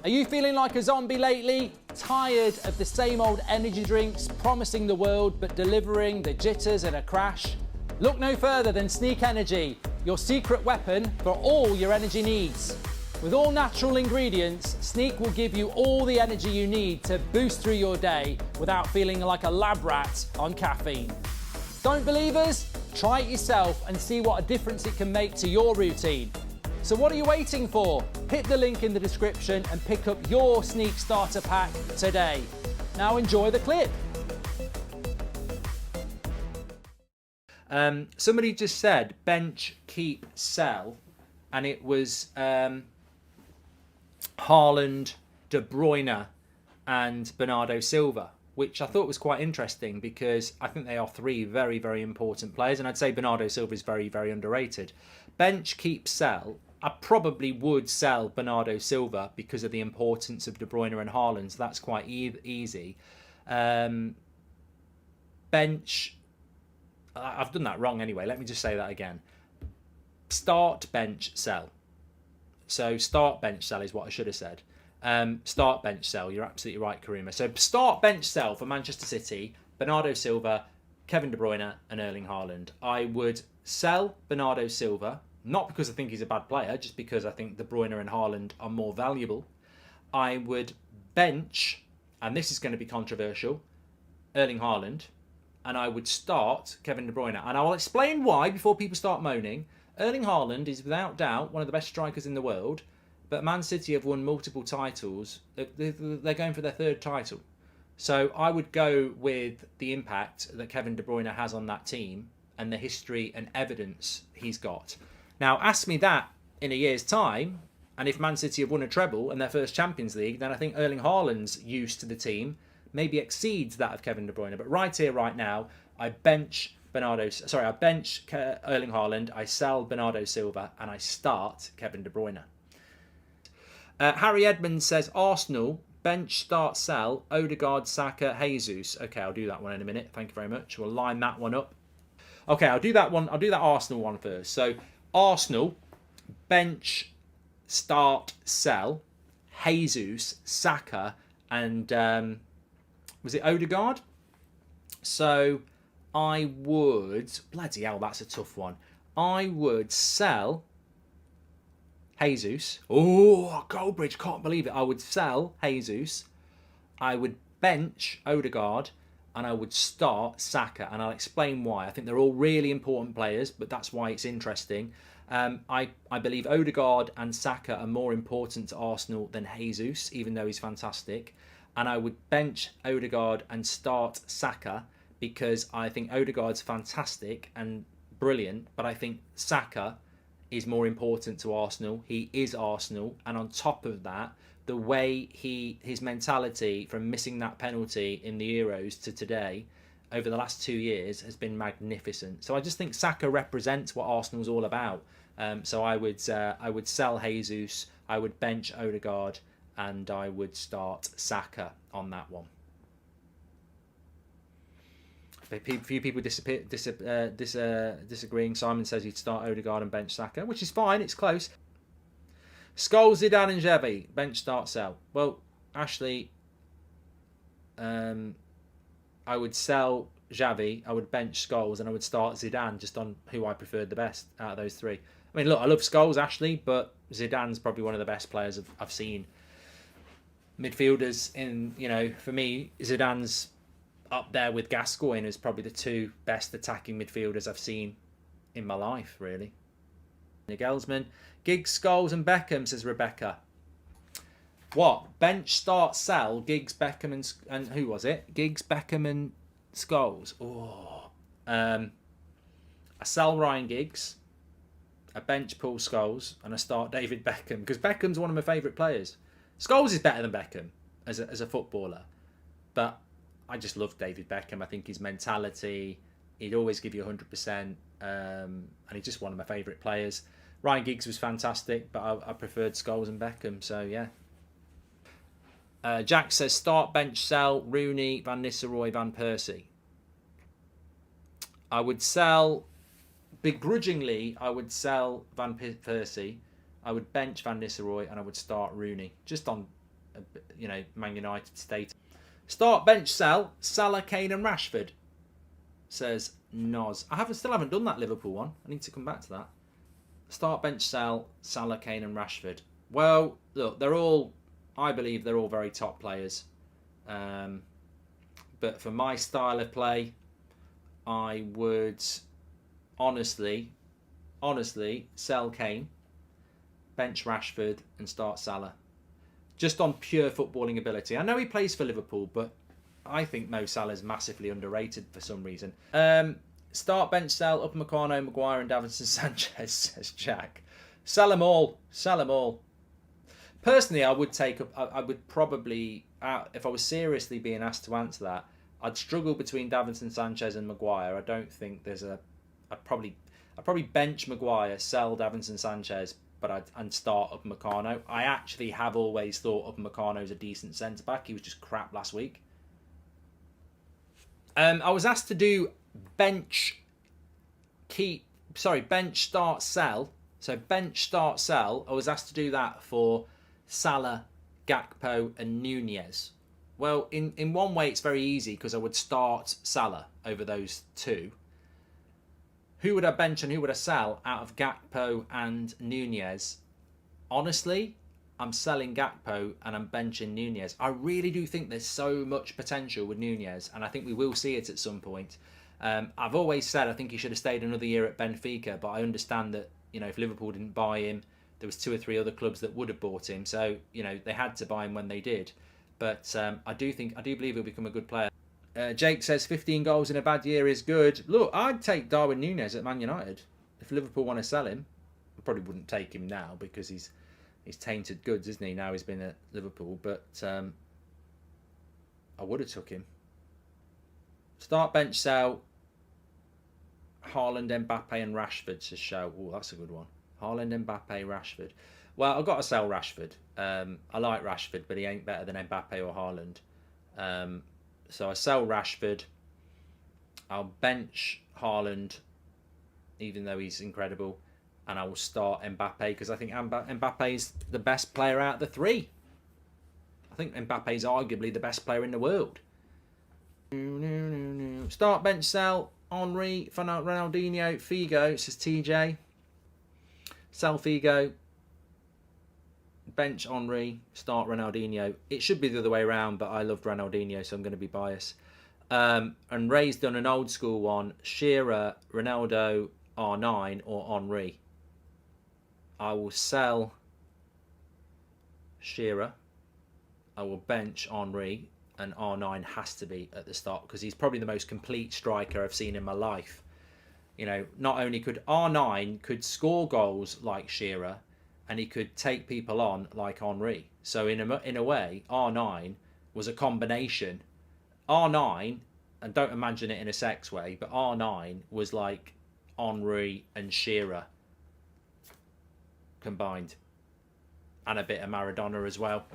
Are you feeling like a zombie lately? Tired of the same old energy drinks promising the world but delivering the jitters and a crash? Look no further than Sneak Energy, your secret weapon for all your energy needs. With all natural ingredients, Sneak will give you all the energy you need to boost through your day without feeling like a lab rat on caffeine. Don't believe us? Try it yourself and see what a difference it can make to your routine. So what are you waiting for? Hit the link in the description and pick up your Sneak Starter Pack today. Now enjoy the clip. Somebody just said bench, keep, sell, and it was Haaland, De Bruyne and Bernardo Silva, which I thought was quite interesting because I think they are three very, very important players, and I'd say Bernardo Silva is very, very underrated. Bench, keep, sell. I probably would sell Bernardo Silva because of the importance of De Bruyne and Haaland, so that's quite easy. Bench, I've done that wrong anyway, let me just say that again. Start, bench, sell. So start, bench, sell is what I should have said. Start, bench, sell, you're absolutely right, Karima. So start, bench, sell for Manchester City, Bernardo Silva, Kevin De Bruyne and Erling Haaland. I would sell Bernardo Silva, not because I think he's a bad player, just because I think De Bruyne and Haaland are more valuable. I would bench, and this is going to be controversial, Erling Haaland, and I would start Kevin De Bruyne. And I will explain why before people start moaning. Erling Haaland is without doubt one of the best strikers in the world, but Man City have won multiple titles. They're going for their third title. So I would go with the impact that Kevin De Bruyne has on that team and the history and evidence he's got. Now, ask me that in a year's time, and if Man City have won a treble and their first Champions League, then I think Erling Haaland's use to the team maybe exceeds that of Kevin De Bruyne. But right here, right now, I bench Erling Haaland, I sell Bernardo Silva, and I start Kevin De Bruyne. Harry Edmonds says Arsenal, bench, start, sell, Odegaard, Saka, Jesus. Okay, I'll do that one in a minute. Thank you very much. We'll line that one up. Okay, I'll do that one. I'll do that Arsenal one first. So Arsenal, bench, start, sell, Jesus, Saka, and was it Odegaard? So I would, bloody hell, that's a tough one. I would sell Jesus. Oh, Goldbridge, can't believe it. I would sell Jesus. I would bench Odegaard. And I would start Saka. And I'll explain why. I think they're all really important players, but that's why it's interesting. I believe Odegaard and Saka are more important to Arsenal than Jesus, even though he's fantastic. And I would bench Odegaard and start Saka because I think Odegaard's fantastic and brilliant, but I think Saka is more important to Arsenal. He is Arsenal, and on top of that, the way his mentality from missing that penalty in the Euros to today over the last 2 years has been magnificent. So I just think Saka represents what Arsenal's all about. So I would sell Jesus, I would bench Odegaard, and I would start Saka on that one. A few people disagreeing. Simon says he'd start Odegaard and bench Saka, which is fine. It's close. Scholes, Zidane and Xavi, bench, start, sell. Well, Ashley, I would sell Xavi, I would bench Scholes, and I would start Zidane just on who I preferred the best out of those three. I mean, look, I love Scholes, Ashley, but Zidane's probably one of the best players I've seen. Midfielders for me, Zidane's up there with Gascoigne as probably the two best attacking midfielders I've seen in my life, really. Gelsman, Giggs, Scholes and Beckham, says Rebecca. What? Bench, start, sell, Giggs, Beckham and who was it? Giggs, Beckham and Scholes. Oh. I sell Ryan Giggs, I bench Paul Scholes, and I start David Beckham because Beckham's one of my favourite players. Scholes is better than Beckham as a footballer, but I just love David Beckham. I think his mentality, he'd always give you 100%, and he's just one of my favourite players. Ryan Giggs was fantastic, but I preferred Scholes and Beckham, so yeah. Jack says start, bench, sell, Rooney, Van Nistelrooy, Van Persie. I would sell, begrudgingly, I would sell Van Persie. I would bench Van Nistelrooy and I would start Rooney, just on you know, Man United state. Start, bench, sell. Salah, Kane, and Rashford. Says Noz. Still haven't done that Liverpool one. I need to come back to that. Start, bench, sell. Salah, Kane, and Rashford. Well, look, I believe they're all very top players. But for my style of play, I would honestly sell Kane, bench Rashford, and start Salah. Just on pure footballing ability. I know he plays for Liverpool, but I think Mo Salah's massively underrated for some reason. Start, bench, sell, Upamecano, Maguire, and Davinson Sanchez, says Jack. Sell them all. Sell them all. Personally, I would probably, if I was seriously being asked to answer that, I'd struggle between Davinson Sanchez and Maguire. I don't think there's I'd probably bench Maguire, sell Davinson Sanchez, and start Upamecano. I actually have always thought Upamecano's a decent centre back. He was just crap last week. I was asked to do bench, start, sell. So bench, start, sell. I was asked to do that for Salah, Gakpo, and Nunez. Well, in one way, it's very easy because I would start Salah over those two. Who would I bench and who would I sell out of Gakpo and Nunez? Honestly, I'm selling Gakpo and I'm benching Nunez. I really do think there's so much potential with Nunez, and I think we will see it at some point. I've always said I think he should have stayed another year at Benfica, but I understand that, you know, if Liverpool didn't buy him, there was 2 or 3 other clubs that would have bought him. So, you know, they had to buy him when they did. But I do believe he'll become a good player. Jake says 15 goals in a bad year is good. Look, I'd take Darwin Núñez at Man United. If Liverpool want to sell him, I probably wouldn't take him now because he's tainted goods, isn't he? Now he's been at Liverpool. But I would have took him. Start, bench, sell. Haaland, Mbappe, and Rashford, says Show. Oh, that's a good one. Haaland, Mbappe, Rashford. Well, I've got to sell Rashford. I like Rashford, but he ain't better than Mbappe or Haaland. So I sell Rashford. I'll bench Haaland, even though he's incredible. And I will start Mbappe because I think Mbappe is the best player out of the 3. I think Mbappe is arguably the best player in the world. Start, bench, sell. Henry, Ronaldinho, Figo, says TJ. Sell Figo. Bench Henry, start Ronaldinho. It should be the other way around, but I loved Ronaldinho, so I'm going to be biased. And Ray's done an old school one. Shearer, Ronaldo, R9, or Henry. I will sell Shearer. I will bench Henry, and R9 has to be at the start because he's probably the most complete striker I've seen in my life. You know, not only could R9 could score goals like Shearer, and he could take people on like Henry. So in a way, R9 was a combination. R9, and don't imagine it in a sex way, but R9 was like Henry and Shearer combined, and a bit of Maradona as well.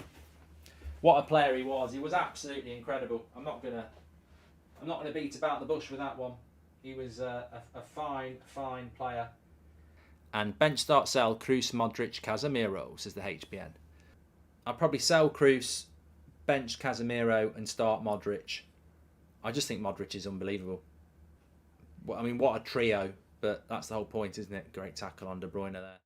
What a player he was! He was absolutely incredible. I'm not gonna beat about the bush with that one. He was a fine player. And bench, start, sell Kroos, Modric, Casemiro, says the HBN. I'll probably sell Kroos, bench Casemiro, and start Modric. I just think Modric is unbelievable. I mean, what a trio! But that's the whole point, isn't it? Great tackle on De Bruyne there.